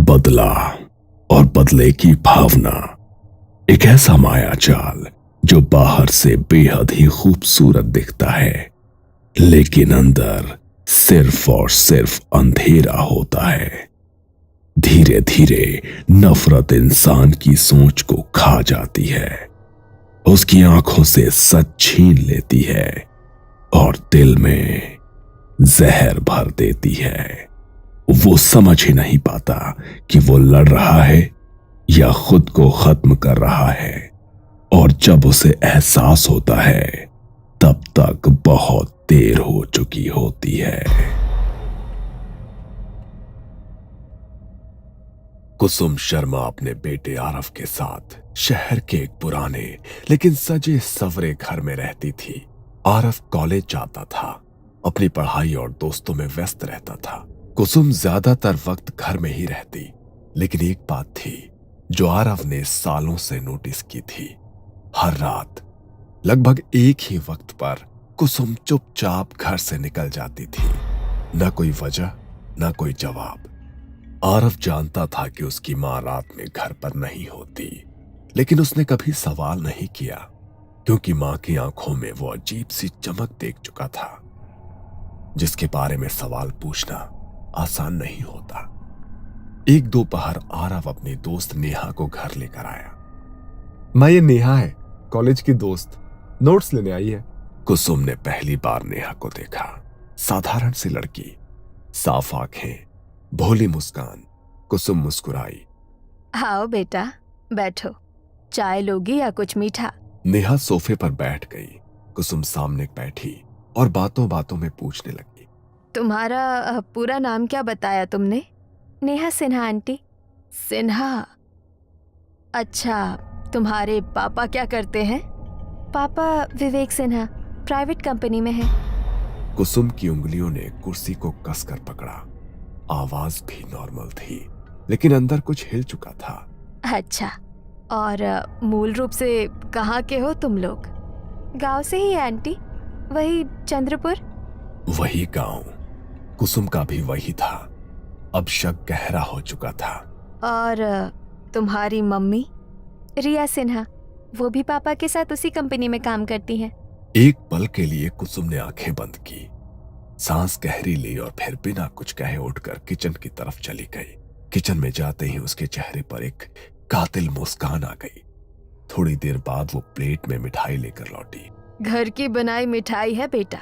बदला और बदले की भावना एक ऐसा मायाजाल जो बाहर से बेहद ही खूबसूरत दिखता है, लेकिन अंदर सिर्फ और सिर्फ अंधेरा होता है। धीरे धीरे नफरत इंसान की सोच को खा जाती है, उसकी आंखों से सच छीन लेती है और दिल में जहर भर देती है। वो समझ ही नहीं पाता कि वो लड़ रहा है या खुद को खत्म कर रहा है, और जब उसे एहसास होता है तब तक बहुत देर हो चुकी होती है। कुसुम शर्मा अपने बेटे आरव के साथ शहर के एक पुराने लेकिन सजे सवरे घर में रहती थी। आरव कॉलेज जाता था, अपनी पढ़ाई और दोस्तों में व्यस्त रहता था। कुसुम ज्यादातर वक्त घर में ही रहती, लेकिन एक बात थी जो आरव ने सालों से नोटिस की थी। हर रात लगभग एक ही वक्त पर कुसुम चुपचाप घर से निकल जाती थी। न कोई वजह, न कोई जवाब। आरव जानता था कि उसकी मां रात में घर पर नहीं होती, लेकिन उसने कभी सवाल नहीं किया, क्योंकि मां की आंखों में वो अजीब सी चमक देख चुका था, जिसके बारे में सवाल पूछना आसान नहीं होता। एक दोपहर आरव अपनी दोस्त नेहा को घर लेकर आया। मां, ये नेहा है, कॉलेज की दोस्त, नोट्स लेने आई है। कुसुम ने पहली बार नेहा को देखा। साधारण सी लड़की, साफ आंखें, भोली मुस्कान। कुसुम मुस्कुराई। आओ बेटा, बैठो। चाय लोगी या कुछ मीठा? नेहा सोफे पर बैठ गई। कुसुम सामने बैठी और बातों बातों में पूछने लगी। तुम्हारा पूरा नाम क्या बताया तुमने? नेहा सिन्हा आंटी। सिन्हा? अच्छा, तुम्हारे पापा क्या करते हैं? पापा विवेक सिन्हा प्राइवेट कंपनी में है। कुसुम की उंगलियों ने कुर्सी को कसकर पकड़ा। आवाज भी नॉर्मल थी, लेकिन अंदर कुछ हिल चुका था। अच्छा, और मूल रूप से कहाँ के हो तुम लोग? गांव से ही है आंटी, वही चंद्रपुर। वही गांव। कुसुम का भी वही था। अब शक गहरा हो चुका था। और तुम्हारी मम्मी? रिया सिन्हा, वो भी पापा के साथ उसी कंपनी में काम करती हैं। एक पल के लिए कुसुम ने आंखें बंद की, सांस गहरी ली और फिर बिना कुछ कहे उठकर किचन की तरफ चली गई। किचन में जाते ही उसके चेहरे पर एक कातिल मुस्कान आ गई। थोड़ी देर बाद वो प्लेट में मिठाई लेकर लौटी। घर की बनाई मिठाई है बेटा,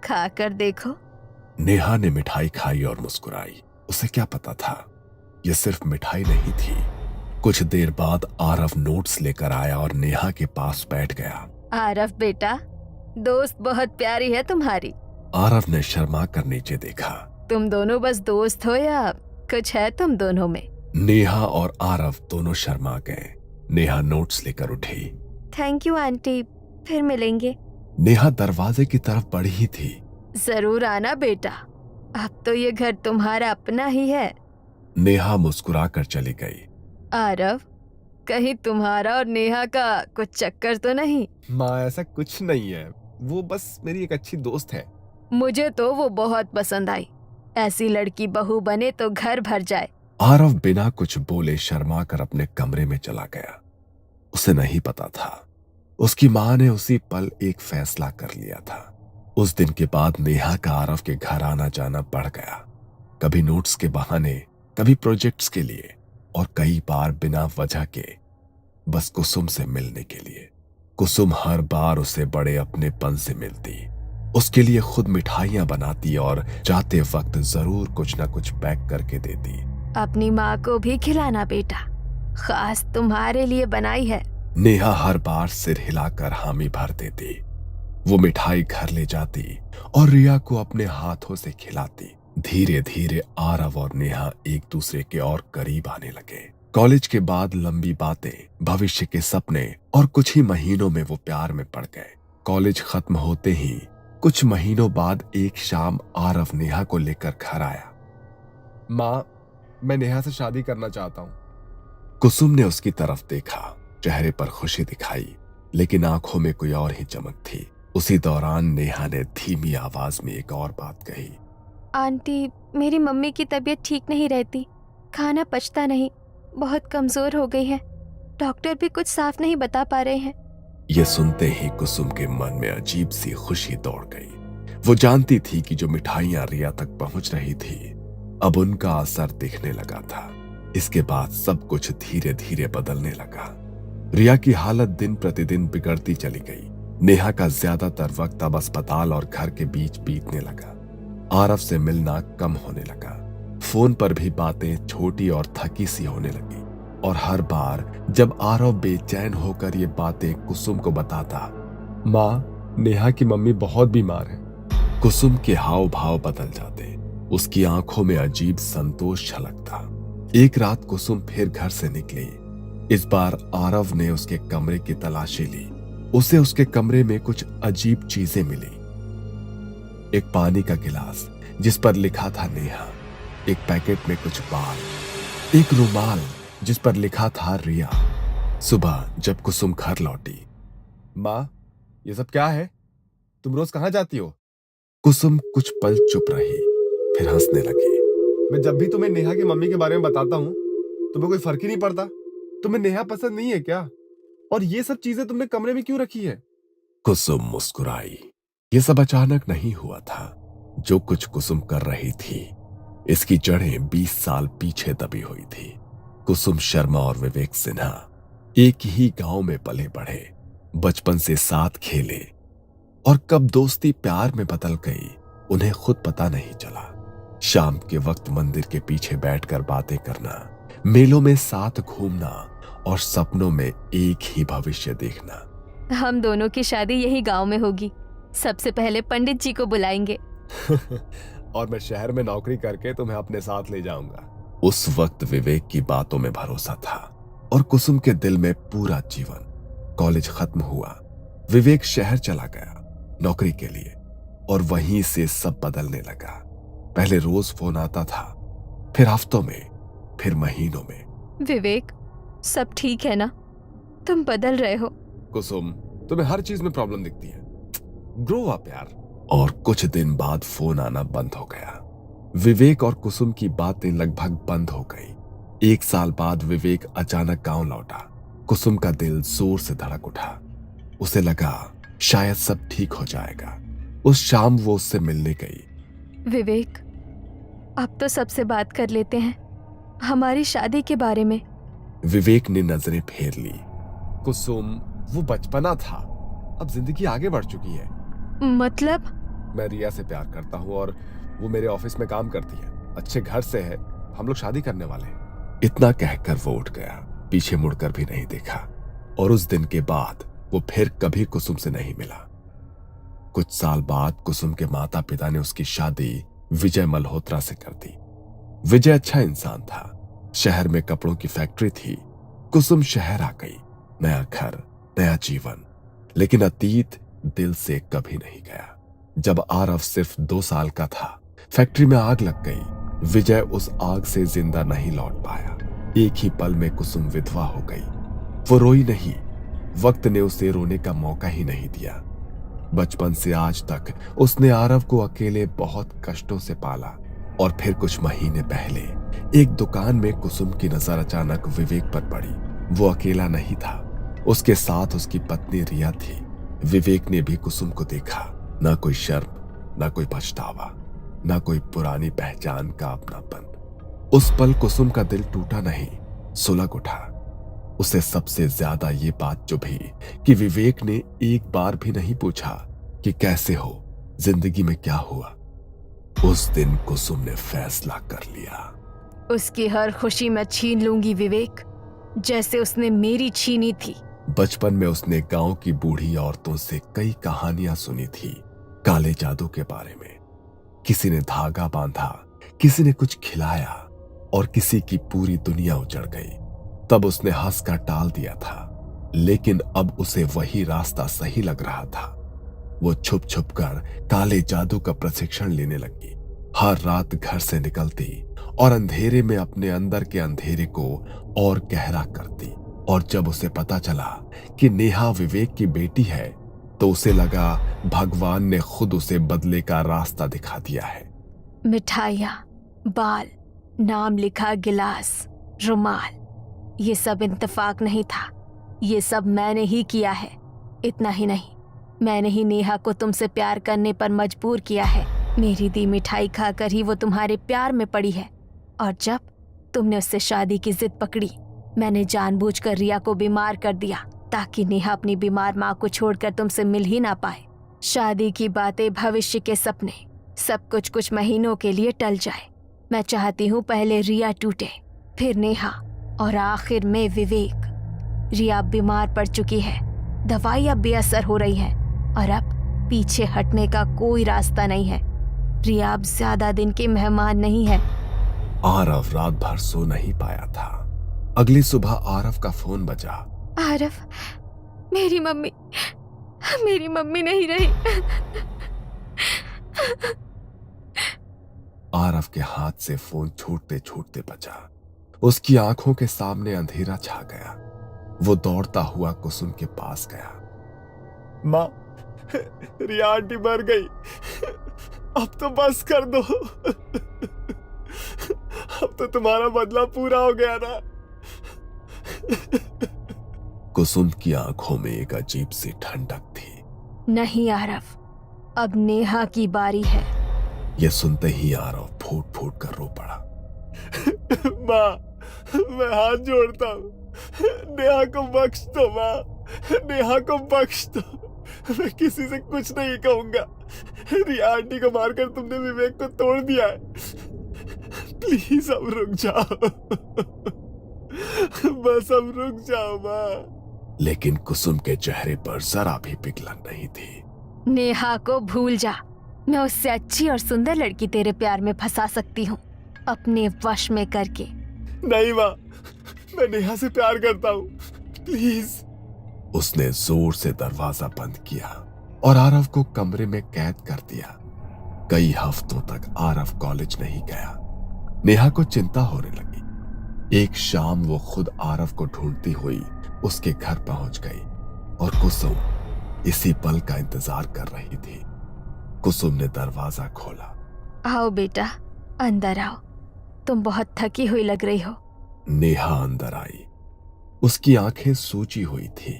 खा कर देखो। नेहा ने मिठाई खाई और मुस्कुराई। उसे क्या पता था, यह सिर्फ मिठाई नहीं थी। कुछ देर बाद आरव नोट्स लेकर आया और नेहा के पास बैठ गया। आरव बेटा, दोस्त बहुत प्यारी है तुम्हारी। आरव ने शर्मा कर नीचे देखा। तुम दोनों बस दोस्त हो या कुछ है तुम दोनों में? नेहा और आरव दोनों शर्मा गए। नेहा नोट्स लेकर उठी। थैंक यू आंटी, फिर मिलेंगे। नेहा दरवाजे की तरफ बढ़ी ही थी। जरूर आना बेटा, अब तो ये घर तुम्हारा अपना ही है। नेहा मुस्कुरा कर चली गई। आरव, कहीं तुम्हारा और नेहा का कुछ चक्कर तो नहीं? मां, ऐसा कुछ नहीं है, वो बस मेरी एक अच्छी दोस्त है। मुझे तो वो बहुत पसंद आई। ऐसी लड़की बहू बने तो घर भर जाए। आरव बिना कुछ बोले शर्मा कर अपने कमरे में चला गया। उसे नहीं पता था, उसकी मां ने उसी पल एक फैसला कर लिया था। उस दिन के बाद नेहा का आरव के घर आना जाना बढ़ गया। कभी नोट्स के बहाने, कभी प्रोजेक्ट्स के लिए, और कई बार बिना वजह के बस कुसुम से मिलने के लिए। कुसुम हर बार उसे बड़े अपनेपन से मिलती, उसके लिए खुद मिठाइयां बनाती और जाते वक्त जरूर कुछ न कुछ पैक करके देती। अपनी माँ को भी खिलाना बेटा, खास तुम्हारे लिए बनाई है। नेहा हर बार सिर हिलाकर हामी भर देती। वो मिठाई घर ले जाती और रिया को अपने हाथों से खिलाती। धीरे धीरे आरव और नेहा एक दूसरे के और करीब आने लगे। कॉलेज के बाद लंबी बातें, भविष्य के सपने, और कुछ ही महीनों में वो प्यार में पड़ गए। कॉलेज खत्म होते ही कुछ महीनों बाद एक शाम आरव नेहा को लेकर घर आया। मां, मैं नेहा से शादी करना चाहता हूं। कुसुम ने उसकी तरफ देखा। चेहरे पर खुशी दिखाई, लेकिन आंखों में कोई और ही चमक थी। उसी दौरान नेहा ने धीमी आवाज में एक और बात कही। आंटी, मेरी मम्मी की तबीयत ठीक नहीं रहती, खाना पचता नहीं, बहुत कमजोर हो गई है। डॉक्टर भी कुछ साफ नहीं बता पा रहे हैं। ये सुनते ही कुसुम के मन में अजीब सी खुशी दौड़ गई। वो जानती थी कि जो मिठाइयां रिया तक पहुंच रही थी, अब उनका असर दिखने लगा था। इसके बाद सब कुछ धीरे धीरे बदलने लगा। रिया की हालत दिन प्रतिदिन बिगड़ती चली गई। नेहा का ज्यादातर वक्त अब अस्पताल और घर के बीच बीतने लगा। आरव से मिलना कम होने लगा। फोन पर भी बातें छोटी और थकी सी होने लगी। और हर बार जब आरव बेचैन होकर ये बातें कुसुम को बताता, माँ, नेहा की मम्मी बहुत बीमार है। कुसुम के हाव भाव बदल जाते। उसकी आंखों में अजीब संतोष झलकता। एक रात कुसुम फिर घर से निकली। इस बार आरव ने उसके कमरे की तलाशी ली। उसे उसके कमरे में कुछ अजीब चीजें मिली। एक पानी का गिलास जिस पर लिखा था नेहा, एक पैकेट में कुछ बाल, एक रुमाल जिस पर लिखा था रिया। सुबह जब कुसुम घर लौटी, माँ, ये सब क्या है? तुम रोज कहाँ जाती हो? कुसुम कुछ पल चुप रही, फिर हंसने लगी। मैं जब भी तुम्हें नेहा की मम्मी के बारे में बताता हूँ, तुम्हें कोई फर्क ही नहीं पड़ता। तुम्हें नेहा पसंद नहीं है क्या? और ये सब चीजें तुमने कमरे में क्यों रखी है? कुसुम मुस्कुराई। ये सब अचानक नहीं हुआ था। जो कुछ कुसुम कर रही थी, इसकी जड़ें 20 साल पीछे दबी हुई थी। कुसुम शर्मा और विवेक सिन्हा एक ही गांव में पले बढ़े, बचपन से साथ खेले, और कब दोस्ती प्यार में बदल गई उन्हें खुद पता नहीं चला। शाम के वक्त मंदिर के पीछे बैठकर बातें करना, मेलों में साथ घूमना और सपनों में एक ही भविष्य देखना। हम दोनों की शादी यही गांव में होगी। सबसे पहले पंडित जी को बुलाएंगे। और मैं शहर में नौकरी करके तुम्हें अपने साथ ले जाऊंगा। उस वक्त विवेक की बातों में भरोसा था और कुसुम के दिल में पूरा जीवन। कॉलेज खत्म हुआ, विवेक शहर चला गया नौकरी के लिए, और वहीं से सब बदलने लगा। पहले रोज फोन आता था, फिर हफ्तों में, फिर महीनों में। विवेक, सब ठीक है ना? तुम बदल रहे हो। कुसुम, तुम्हें हर चीज में प्रॉब्लम दिखती है। ग्रो अप यार। और कुछ दिन बाद फोन आना बंद हो गया। विवेक और कुसुम की बातें लगभग बंद हो गई। 1 साल बाद विवेक अचानक गांव लौटा। कुसुम का दिल जोर से धड़क उठा। उसे लगा शायद सब ठीक हो जाएगा। उस शाम वो उससे मिलने गई। विवेक, अब तो सबसे बात कर लेते हैं, हमारी शादी के बारे में। विवेक ने नजरें फेर ली। कुसुम, वो बचपना था, अब जिंदगी आगे बढ़ चुकी है। मतलब? मैं रिया से प्यार करता हूँ और वो मेरे ऑफिस में काम करती है, अच्छे घर से है, हम लोग शादी करने वाले हैं। इतना कहकर वो उठ गया, पीछे मुड़कर भी नहीं देखा। और उस दिन के बाद वो फिर कभी कुसुम से नहीं मिला। कुछ साल बाद कुसुम के माता पिता ने उसकी शादी विजय मल्होत्रा से कर दी। विजय अच्छा इंसान था, शहर में कपड़ों की फैक्ट्री थी। कुसुम शहर आ गई, नया घर, नया जीवन। लेकिन अतीत दिल से कभी नहीं गया। जब आरव सिर्फ 2 साल का था, फैक्ट्री में आग लग गई। विजय उस आग से जिंदा नहीं लौट पाया। एक ही पल में कुसुम विधवा हो गई। वो रोई नहीं, वक्त ने उसे रोने का मौका ही नहीं दिया। बचपन से आज तक उसने आरव को अकेले बहुत कष्टों से पाला। और फिर कुछ महीने पहले एक दुकान में कुसुम की नजर अचानक विवेक पर पड़ी। वो अकेला नहीं था, उसके साथ उसकी पत्नी रिया थी। विवेक ने भी कुसुम को देखा। ना कोई शर्म, ना कोई पछतावा, ना कोई पुरानी पहचान का अपनापन। उस पल कुसुम का दिल टूटा नहीं, सुलग उठा। उसे सबसे ज्यादा ये बात चुभी कि विवेक ने एक बार भी नहीं पूछा कि कैसे हो, जिंदगी में क्या हुआ। उस दिन कुसुम ने फैसला कर लिया, उसकी हर खुशी मैं छीन लूंगी विवेक, जैसे उसने मेरी छीनी थी। बचपन में उसने गांव की बूढ़ी औरतों से कई कहानियां सुनी थी काले जादू के बारे में। किसी ने धागा बांधा, किसी ने कुछ खिलाया और किसी की पूरी दुनिया उजड़ गई। तब उसने हंसकर टाल दिया था, लेकिन अब उसे वही रास्ता सही लग रहा था। वो छुप छुप कर काले जादू का प्रशिक्षण लेने लगी। हर रात घर से निकलती और अंधेरे में अपने अंदर के अंधेरे को और गहरा करती। और जब उसे पता चला कि नेहा विवेक की बेटी है, तो उसे लगा भगवान ने खुद उसे बदले का रास्ता दिखा दिया है। मिठाइयाँ, बाल, नाम लिखा गिलास, रुमाल, ये सब इत्तेफाक नहीं था, ये सब मैंने ही किया है। इतना ही नहीं, मैंने ही नेहा को तुमसे प्यार करने पर मजबूर किया है। मेरी दी मिठाई खाकर ही वो तुम्हारे प्यार में पड़ी है। और जब तुमने उससे शादी की जिद पकड़ी, मैंने जानबूझकर रिया को बीमार कर दिया ताकि नेहा अपनी बीमार माँ को छोड़कर तुमसे मिल ही ना पाए। शादी की बातें, भविष्य के सपने, सब कुछ महीनों के लिए टल जाए। मैं चाहती हूँ पहले रिया टूटे, फिर नेहा और आखिर में विवेक। रिया अब बीमार पड़ चुकी है, दवाई अब बेअसर हो रही है और अब पीछे हटने का कोई रास्ता नहीं है। रिया अब ज्यादा दिन के मेहमान नहीं है। आरव रात भर सो नहीं पाया था। अगली सुबह आरव का फोन बजा। आरव, मेरी मम्मी नहीं रही। आरव के हाथ से फोन छूटते छूटते बचा। उसकी आंखों के सामने अंधेरा छा गया। वो दौड़ता हुआ कुसुम के पास गया। माँ, रिया आंटी मर गई। अब तो बस कर दो। अब तो तुम्हारा बदला पूरा हो गया ना। कुसुम की आंखों में एक अजीब सी ठंडक थी। नहीं आरव, अब नेहा की बारी है। यह सुनते ही आरव फूट फूट कर रो पड़ा। माँ, मैं हाथ जोड़ता हूँ, नेहा को बख्श दो। माँ, नेहा को बख्श दो। मैं किसी से कुछ नहीं कहूंगा। रिया आंटी को मारकर तुमने विवेक को तोड़ दिया है। प्लीज अब रुक जाओ। बस अब रुक जाओ माँ। लेकिन कुसुम के चेहरे पर जरा भी पिघलन नहीं थी। नेहा को भूल जा। मैं उससे अच्छी और सुंदर लड़की तेरे प्यार में फंसा सकती हूँ, अपने वश में करके। नहीं माँ, मैं नेहा से प्यार करता हूँ, प्लीज। उसने जोर से दरवाजा बंद किया और आरव को कमरे में कैद कर दिया। कई हफ्तों तक आरव कॉलेज नहीं गया। नेहा को चिंता होने लगी। एक शाम वो खुद आरव को ढूंढती हुई उसके घर पहुंच गई और कुसुम इसी पल का इंतजार कर रही थी। कुसुम ने दरवाजा खोला। आओ बेटा, अंदर आओ, तुम बहुत थकी हुई लग रही हो। नेहा अंदर आई। उसकी आंखें सूजी हुई थी।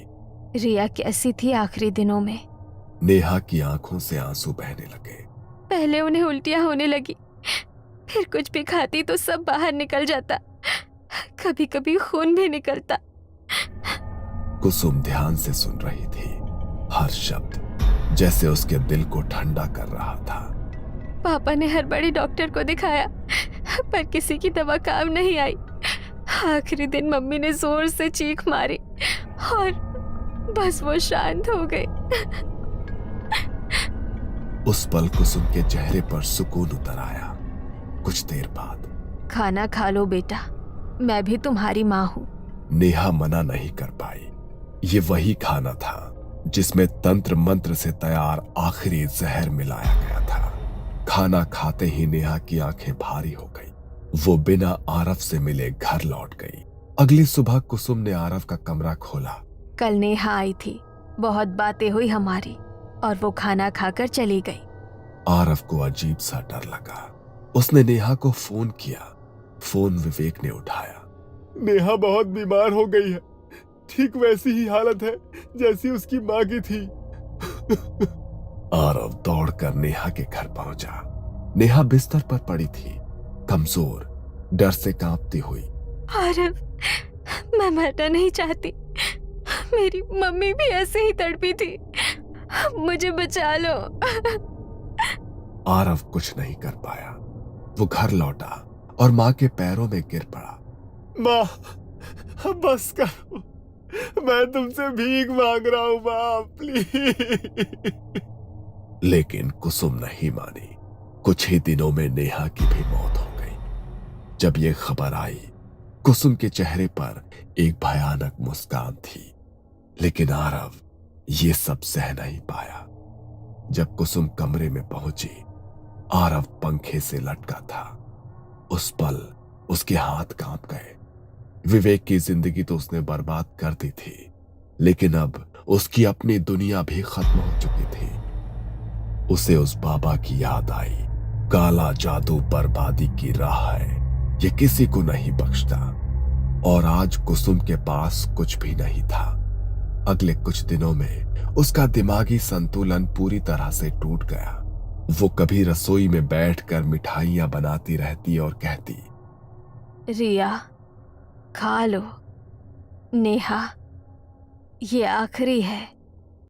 रिया कैसी थी आखिरी दिनों में? नेहा की आंखों से आंसू बहने लगे। पहले उन्हें उल्टियां होने लगी, फिर कुछ भी खाती तो सब बाहर निकल जाता, कभी कभी खून भी निकलता। कुसुम ध्यान से सुन रही थी। हर शब्द जैसे उसके दिल को ठंडा कर रहा था। पापा ने हर बड़े डॉक्टर को दिखाया, पर किसी की दवा काम नहीं आई। आखिरी दिन मम्मी ने जोर से चीख मारी और बस वो शांत हो गई। उस पल कुसुम के चेहरे पर सुकून उतर आया। कुछ देर बाद, खाना खा लो बेटा, मैं भी तुम्हारी माँ हूँ। नेहा मना नहीं कर पाई। ये वही खाना था जिसमें तंत्र मंत्र से तैयार आखिरी जहर मिलाया गया था। खाना खाते ही नेहा की आंखें भारी हो गई। वो बिना आरव से मिले घर लौट गई। अगली सुबह कुसुम ने आरव का कमरा खोला। कल नेहा आई थी, बहुत बातें हुई हमारी और वो खाना खाकर चली गई। आरव को अजीब सा डर लगा। उसने नेहा को फोन किया। फोन विवेक ने उठाया। नेहा बहुत बीमार हो गई है, ठीक वैसी ही हालत है जैसी उसकी माँ की थी। आरव दौड़कर नेहा के घर पहुंचा। नेहा बिस्तर पर पड़ी थी, कमजोर, डर से कांपती हुई। आरव, मैं मरना नहीं चाहती, मेरी मम्मी भी ऐसे ही तड़पी थी, मुझे बचा लो। आरव कुछ नहीं कर पाया। वो घर लौटा और माँ के पैरों में गिर पड़ा। माँ, बस करो, मैं तुमसे भीख मांग रहा हूँ माँ, प्लीज। लेकिन कुसुम नहीं मानी। कुछ ही दिनों में नेहा की भी मौत हो गई। जब ये खबर आई, कुसुम के चेहरे पर एक भयानक मुस्कान थी। लेकिन आरव ये सब सह नहीं पाया। जब कुसुम कमरे में पहुंची, आरव पंखे से लटका था। उस पल उसके हाथ कांप गए। विवेक की जिंदगी तो उसने बर्बाद कर दी थी, लेकिन अब उसकी अपनी दुनिया भी खत्म हो चुकी थी। उसे उस बाबा की याद आई। काला जादू बर्बादी की राह है, ये किसी को नहीं बख्शता। और आज कुसुम के पास कुछ भी नहीं था। अगले कुछ दिनों में उसका दिमागी संतुलन पूरी तरह से टूट गया। वो कभी रसोई में बैठकर मिठाइयां बनाती रहती और कहती, रिया, खा लो। नेहा, ये आखिरी है।